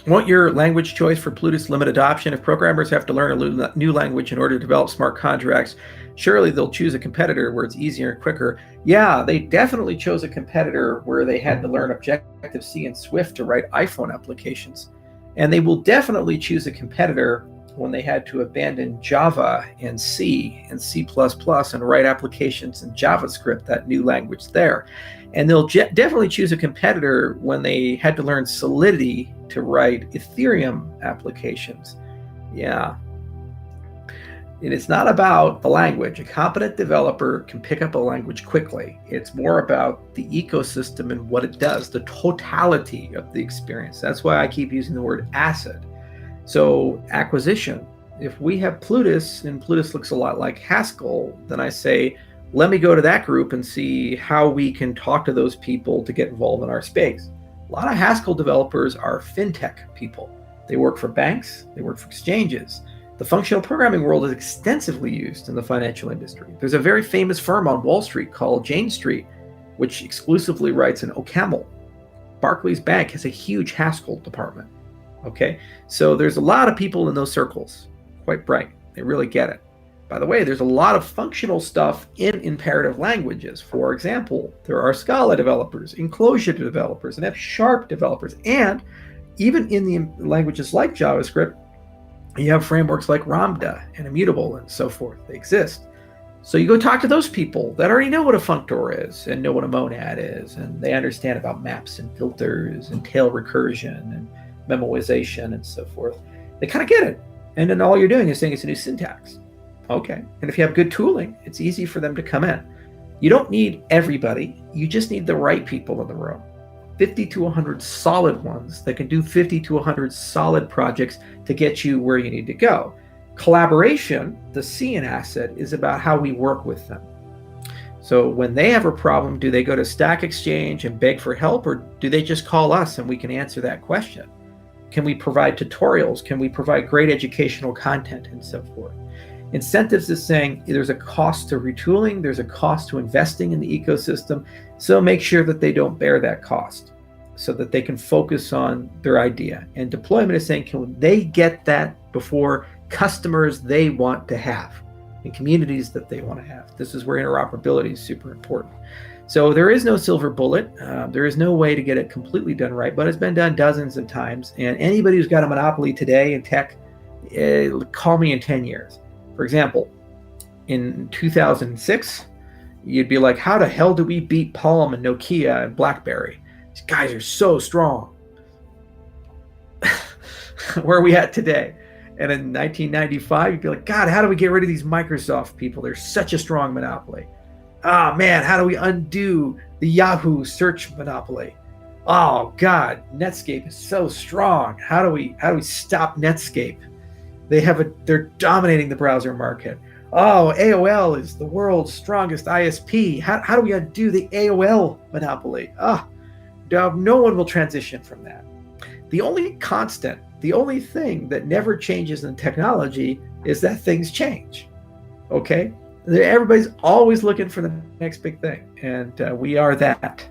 Want your language choice for Plutus limit adoption? If programmers have to learn a new language in order to develop smart contracts, surely they'll choose a competitor where it's easier and quicker. Yeah, they definitely chose a competitor where they had to learn Objective-C and Swift to write iPhone applications. And they will definitely choose a competitor when they had to abandon Java and C and C++ and write applications in JavaScript, that new language there. And they'll definitely choose a competitor when they had to learn Solidity to write Ethereum applications. Yeah. And it's not about the language. A competent developer can pick up a language quickly. It's more about the ecosystem and what it does, the totality of the experience. That's why I keep using the word asset. So acquisition, if we have Plutus and Plutus looks a lot like Haskell, then I say, let me go to that group and see how we can talk to those people to get involved in our space. A lot of Haskell developers are fintech people. They work for banks, they work for exchanges. The functional programming world is extensively used in the financial industry. There's a very famous firm on Wall Street called Jane Street, which exclusively writes in OCaml. Barclays Bank has a huge Haskell department. Okay, so there's a lot of people in those circles, quite bright. They really get it. By the way, there's a lot of functional stuff in imperative languages. For example, there are Scala developers, Enclosure developers, and F# developers. And even in the languages like JavaScript, you have frameworks like Ramda and Immutable and so forth. They exist. So you go talk to those people that already know what a functor is and know what a monad is, and they understand about maps and filters and tail recursion and memoization and so forth. They kind of get it. And then all you're doing is saying it's a new syntax. Okay. And if you have good tooling, it's easy for them to come in. You don't need everybody. You just need the right people in the room. 50 to 100 solid ones that can do 50 to 100 solid projects to get you where you need to go. Collaboration, the C in asset, is about how we work with them. So when they have a problem, do they go to Stack Exchange and beg for help, or do they just call us and we can answer that question? Can we provide tutorials? Can we provide great educational content and so forth? Incentives is saying there's a cost to retooling, there's a cost to investing in the ecosystem, so make sure that they don't bear that cost so that they can focus on their idea. And deployment is saying, can they get that before customers they want to have and communities that they want to have? This is where interoperability is super important. So there is no silver bullet. There is no way to get it completely done right, but it's been done dozens of times. And anybody who's got a monopoly today in tech, call me in 10 years. For example, in 2006, you'd be like, how the hell do we beat Palm and Nokia and BlackBerry? These guys are so strong. Where are we at today? And in 1995, you'd be like, God, how do we get rid of these Microsoft people? They're such a strong monopoly. Oh man, how do we undo the Yahoo search monopoly? Oh God, Netscape is so strong. How do we stop Netscape? They're dominating the browser market. Oh, AOL is the world's strongest ISP. How do we undo the AOL monopoly? No one will transition from that. The only constant, the only thing that never changes in technology is that things change. Okay? Everybody's always looking for the next big thing, and we are that.